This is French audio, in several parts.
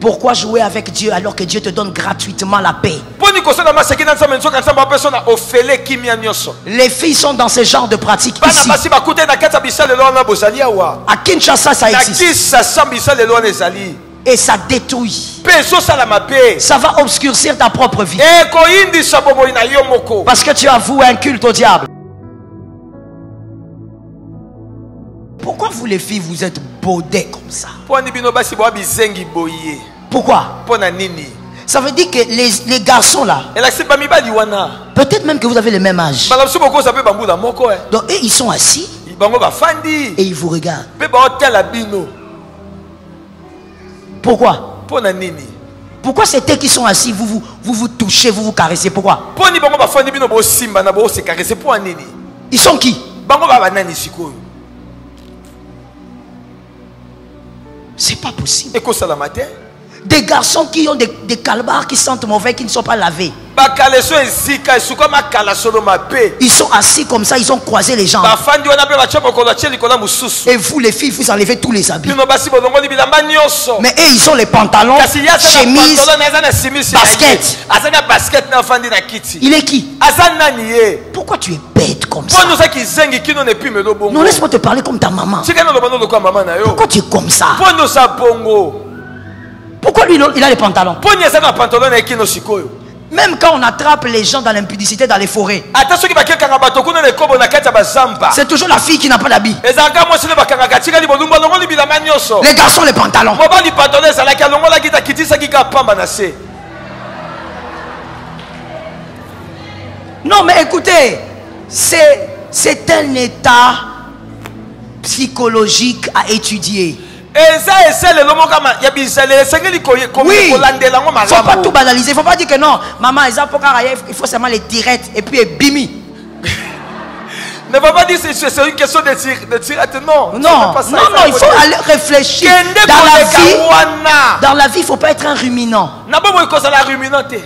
Pourquoi jouer avec Dieu alors que Dieu te donne gratuitement la paix? Les filles sont dans ce genre de pratique ici. À Kinshasa, ça existe. Et ça détruit. Ça va obscurcir ta propre vie. Parce que tu as voué un culte au diable. Pourquoi vous les filles vous êtes baudées comme ça? Pourquoi? Ça veut dire que les garçons là, peut-être même que vous avez le même âge. Donc eux, ils sont assis et ils vous regardent. Pourquoi? Pourquoi c'est eux qui sont assis, vous touchez, vous caressez? Pourquoi? Ils sont qui? C'est pas possible. Des garçons qui ont des calbars qui sentent mauvais, qui ne sont pas lavés. Ils sont assis comme ça, ils ont croisé les jambes. Et vous les filles, vous enlevez tous les habits. Mais eux, ils ont les pantalons, chemises, baskets. Il est qui? Pourquoi tu es bête comme ça? Non, laisse-moi te parler comme ta maman. Pourquoi tu es comme ça? Pourquoi lui, il a les pantalons? Même quand on attrape les gens dans l'impudicité dans les forêts, c'est toujours la fille qui n'a pas d'habit. Les garçons, les pantalons. Non, mais écoutez, c'est un état psychologique à étudier. Oui, il ne faut pas tout banaliser. Il ne faut pas dire que non, maman, il faut seulement les tirettes et puis bimi. Ne va pas dire que c'est une question de tirette. Non, non, il faut aller réfléchir. Dans la vie, il ne faut pas être un ruminant.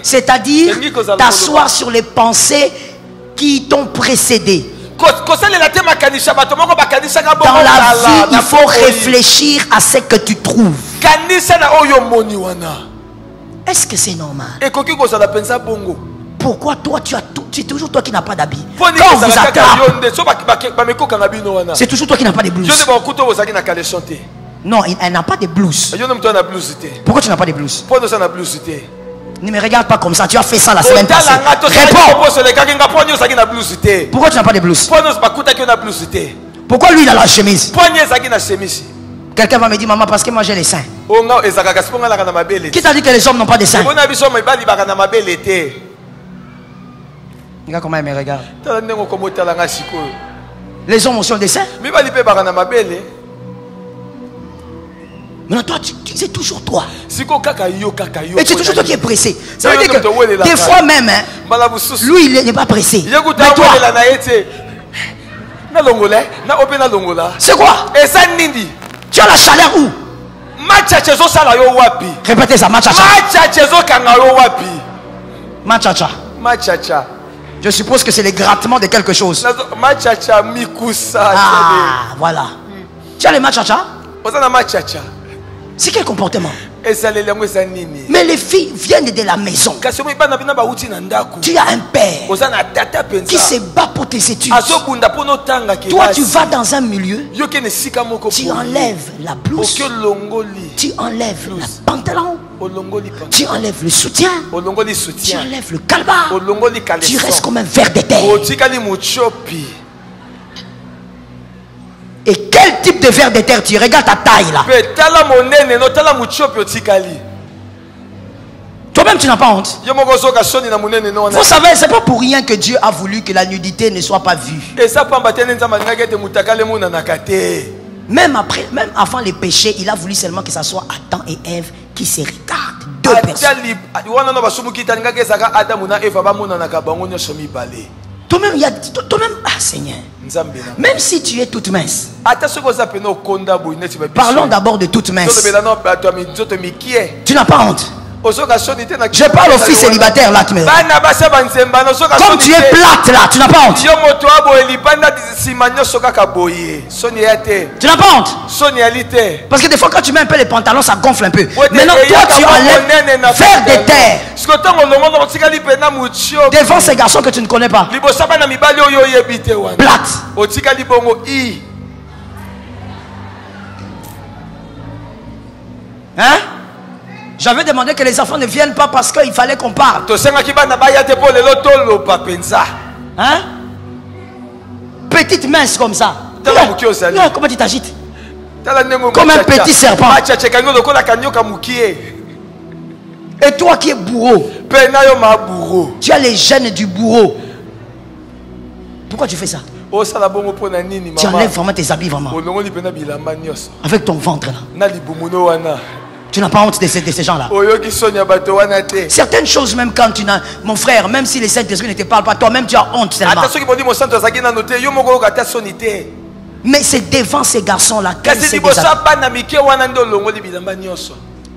C'est-à-dire t'asseoir sur les pensées qui t'ont précédé. Dans la vie, il faut réfleixir à ce que tu trouves. Est-ce que c'est normal? Pourquoi toi, c'est toujours toi qui n'as pas d'habit? Quand on vous attrape, c'est toujours toi qui n'as pas de blouse. Non, elle n'a pas de blouse. Pourquoi tu n'as pas de blouse? Ne me regarde pas comme ça, tu as fait ça la semaine passée. Réponds. Pourquoi tu n'as pas de blouse? Pourquoi lui il a la chemise? Quelqu'un va me dire, maman, parce que moi j'ai les seins. Qui t'a dit que les hommes n'ont pas de seins? Regarde comment il me regarde. Les hommes aussi ont des seins? Maintenant, toi, c'est toujours toi. Et c'est toujours toi qui es pressé. Ça veut dire que des fois même, hein, lui, il n'est pas pressé. Mais toi, c'est quoi? Tu as la chaleur où? Répétez ça, machacha. Machacha. Je suppose que c'est les grattements de quelque chose. Ah, voilà. Tu as les machacha? C'est quel comportement? Mais les filles viennent de la maison. Tu as un père qui se bat pour tes études. Toi, tu vas dans un milieu, tu enlèves la blouse, tu enlèves le pantalon, tu enlèves le soutien, tu enlèves le calbar, tu restes comme un ver de terre. Et quel type de ver de terre tu regardes ta taille là? Toi-même tu n'as pas honte. Vous savez, c'est pas pour rien que Dieu a voulu que la nudité ne soit pas vue. Même avant les péchés, il a voulu seulement que ça soit Adam et Ève qui se regardent. Deux personnes. Toi-même, Seigneur, même si tu es toute mince, parlons d'abord de toute mince. Tu n'as pas honte. Je parle aux filles célibataires là qui me comme tu es plate là, tu n'as pas honte. Tu n'as pas honte. Parce que des fois quand tu mets un peu les pantalons, ça gonfle un peu. Maintenant toi tu enlèves faire des terres devant ces garçons que tu ne connais pas. Plate. Hein? J'avais demandé que les enfants ne viennent pas parce qu'il fallait qu'on parle. Hein? Petite mince comme ça. Non, comment tu t'agites? Comme un petit serpent. Et toi qui es bourreau, tu as les gènes du bourreau. Pourquoi tu fais ça? Tu enlèves vraiment tes habits vraiment. Avec ton ventre là. Tu n'as pas honte de ces gens-là. Certaines choses, même quand tu n'as... Mon frère, même si les Saint-Esprit ne te parlent pas, toi-même tu as honte seulement. Mais c'est devant ces garçons-là qu'elles se déshabillent.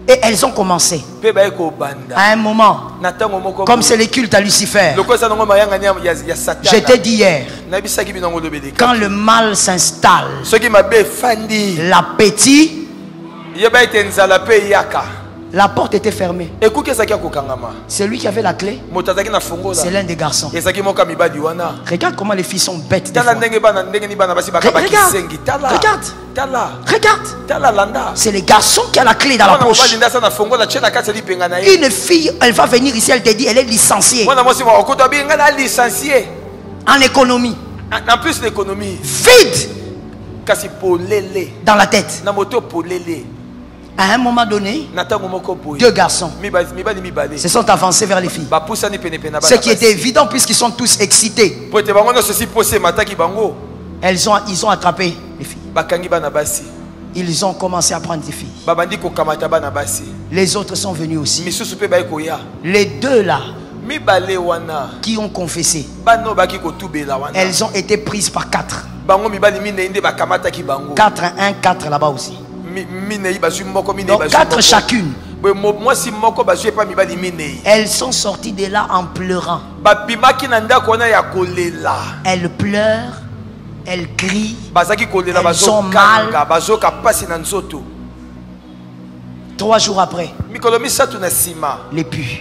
Et elles ont commencé. À un moment, comme c'est les cultes à Lucifer, je t'ai dit hier, quand le mal s'installe, l'appétit, la porte était fermée. C'est lui qui avait la clé. C'est l'un des garçons. Regarde comment les filles sont bêtes. Regarde. C'est les garçons qui ont la clé dans la poche. Une fille, elle va venir ici, elle te dit, elle est licenciée en économie. En plus l'économie. Vide dans la tête. À un moment donné, deux garçons se sont avancés vers les filles. Ce qui était évident puisqu'ils sont tous excités. Ils ont attrapé les filles. Ils ont commencé à prendre des filles. Les autres sont venus aussi. Les deux là qui ont confessé, elles ont été prises par 4. 4 à 1, 4 là-bas aussi. Donc 4 chacune. Elles sont sorties de là en pleurant. Elles pleurent, elles crient, elles ont mal. 3 jours après, les pus.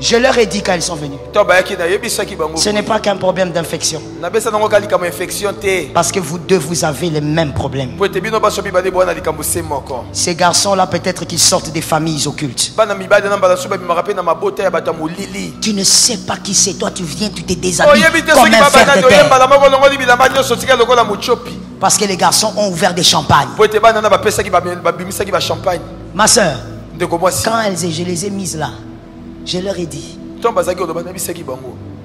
Je leur ai dit quand elles sont venues, ce n'est pas qu'un problème d'infection. Parce que vous deux, vous avez les mêmes problèmes. Ces garçons-là, peut-être qu'ils sortent des familles occultes. Tu ne sais pas qui c'est. Toi, tu viens, tu te déshabilles comme un ver de terre. Parce que les garçons ont ouvert des champagnes. Ma soeur, quand je les ai mises là, je leur ai dit,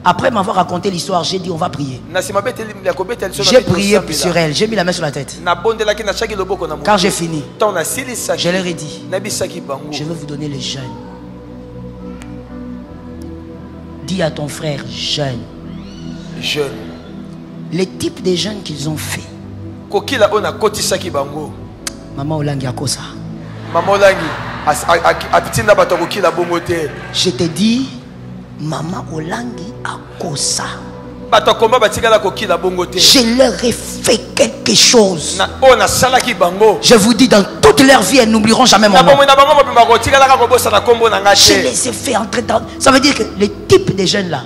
après m'avoir raconté l'histoire, j'ai dit on va prier. J'ai prié sur elle, j'ai mis la main sur la tête. Quand j'ai fini, je leur ai dit, je vais vous donner les jeunes. Dis à ton frère jeune. Les types de jeunes qu'ils ont fait. Maman Olangi a quoi ça? Je te dis, Maman Olangi a Kosa. Je leur ai fait quelque chose. Je vous dis, dans toute leur vie, elles n'oublieront jamais mon nom. Je les ai fait entrer dans... Ça veut dire que les types de jeunes là.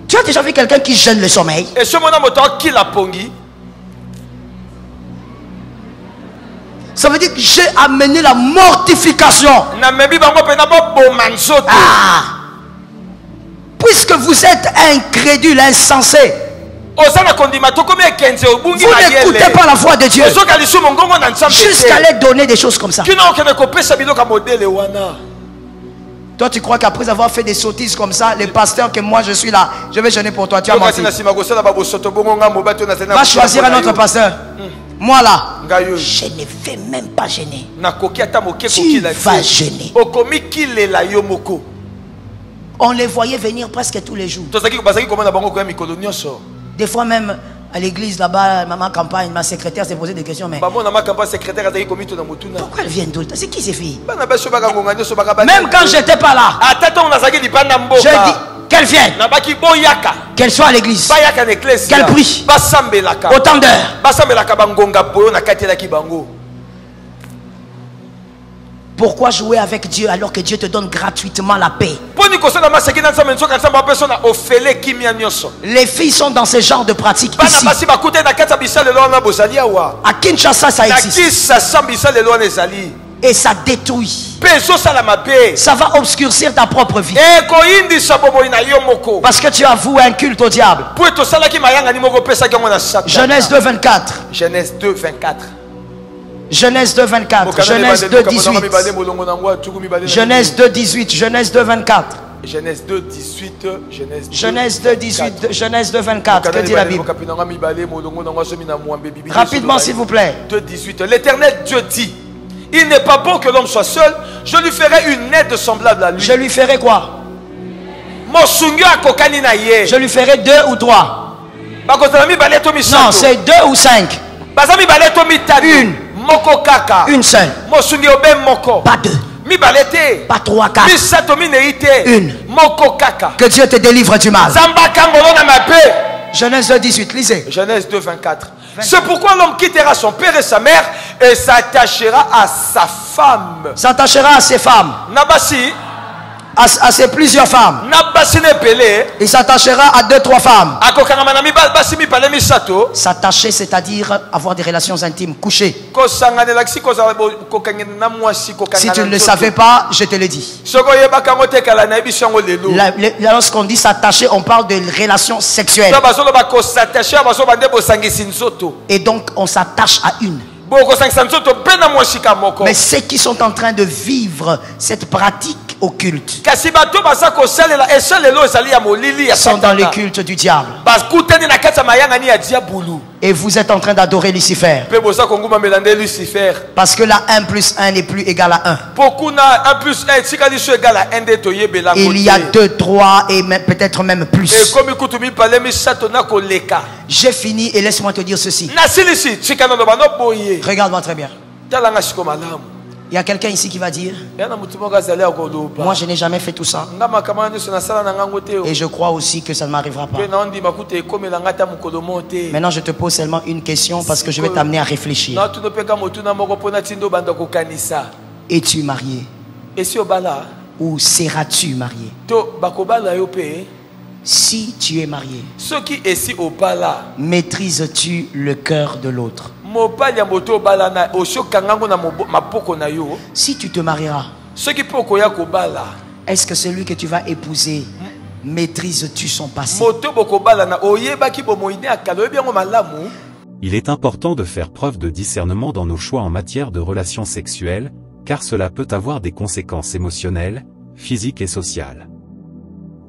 Tu as déjà vu quelqu'un qui gêne le sommeil? Ça veut dire que j'ai amené la mortification. Ah. Puisque vous êtes incrédule, insensé, vous n'écoutez pas la voix de Dieu jusqu'à leur donner des choses comme ça. Toi tu crois qu'après avoir fait des sottises comme ça, les pasteurs que moi je suis là, je vais jeûner pour toi, tu as menti. Va choisir un autre pasteur. Moi là, je ne vais même pas gêner. Tu vas gêner. On les voyait venir presque tous les jours. Des fois même, À l'église là-bas, maman campagne, ma secrétaire s'est posé des questions. Mais pourquoi elles viennent tout le temps? C'est qui ces filles? Même quand j'étais pas là, je dis qu'elles viennent, qu'elles soient à l'église, qu'elles prient autant d'heures. Pourquoi jouer avec Dieu alors que Dieu te donne gratuitement la paix? Les filles sont dans ce genre de pratiques ici. À Kinshasa, ça existe. Et ça détruit. Ça va obscurcir ta propre vie. Parce que tu as voué un culte au diable. Genèse 2, 24. Genèse 2, 24. Genèse 2, 24. Genèse 2, 18. Genèse 2, 18. Genèse 2, 24. Genèse 2, 18. Genèse 2, 18. Genèse 2, 24. Que dit la Bible? Rapidement, s'il vous plaît. 2, 18. L'Éternel Dieu dit: il n'est pas bon que l'homme soit seul. Je lui ferai une aide semblable à lui. Je lui ferai quoi? Je lui ferai 2 ou 3. Non, c'est 2 ou 5. Une seule. Pas 2. Pas 3, 4. Une. Que Dieu te délivre du mal. Genèse 2, 18. Lisez. Genèse 2, 24. C'est pourquoi l'homme quittera son père et sa mère et s'attachera à sa femme. S'attachera à ses femmes. Nabasi. À ses plusieurs femmes. Il s'attachera à 2, 3 femmes. S'attacher, c'est-à-dire avoir des relations intimes, coucher. Si tu ne le savais pas, je te le dis. Lorsqu'on dit s'attacher, on parle de relations sexuelles. Et donc on s'attache à une. Mais ceux qui sont en train de vivre cette pratique occulte sont dans les cultes du diable. Et vous êtes en train d'adorer Lucifer. Parce que la 1 plus 1 n'est plus égal à 1. Il y a 2, 3 et peut-être même plus. J'ai fini et laisse-moi te dire ceci. Regarde-moi très bien. Il y a quelqu'un ici qui va dire: moi je n'ai jamais fait tout ça. Et je crois aussi que ça ne m'arrivera pas. Maintenant je te pose seulement une question parce que je vais t'amener à réfléchir. Es-tu marié? Ou seras-tu marié? Si tu es marié, maîtrises-tu le cœur de l'autre? Si tu te marieras, est-ce que celui que tu vas épouser, maîtrises-tu son passé? Il est important de faire preuve de discernement dans nos choix en matière de relations sexuelles, car cela peut avoir des conséquences émotionnelles, physiques et sociales.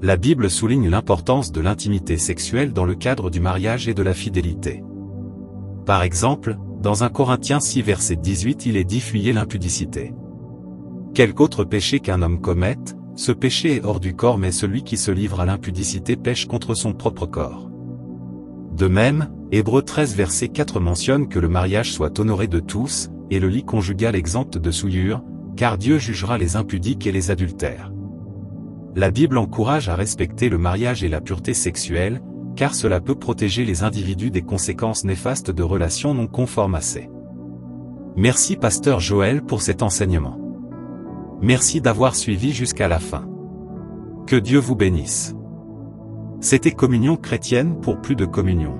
La Bible souligne l'importance de l'intimité sexuelle dans le cadre du mariage et de la fidélité. Par exemple, dans 1 Corinthiens 6 verset 18 il est dit: fuyez l'impudicité. Quelque autre péché qu'un homme commette, ce péché est hors du corps, mais celui qui se livre à l'impudicité pêche contre son propre corps. De même, Hébreux 13 verset 4 mentionne que le mariage soit honoré de tous, et le lit conjugal exempt de souillure, car Dieu jugera les impudiques et les adultères. La Bible encourage à respecter le mariage et la pureté sexuelle, car cela peut protéger les individus des conséquences néfastes de relations non conformes à ces. Merci Pasteur Joël pour cet enseignement. Merci d'avoir suivi jusqu'à la fin. Que Dieu vous bénisse. C'était Communion chrétienne pour plus de communion.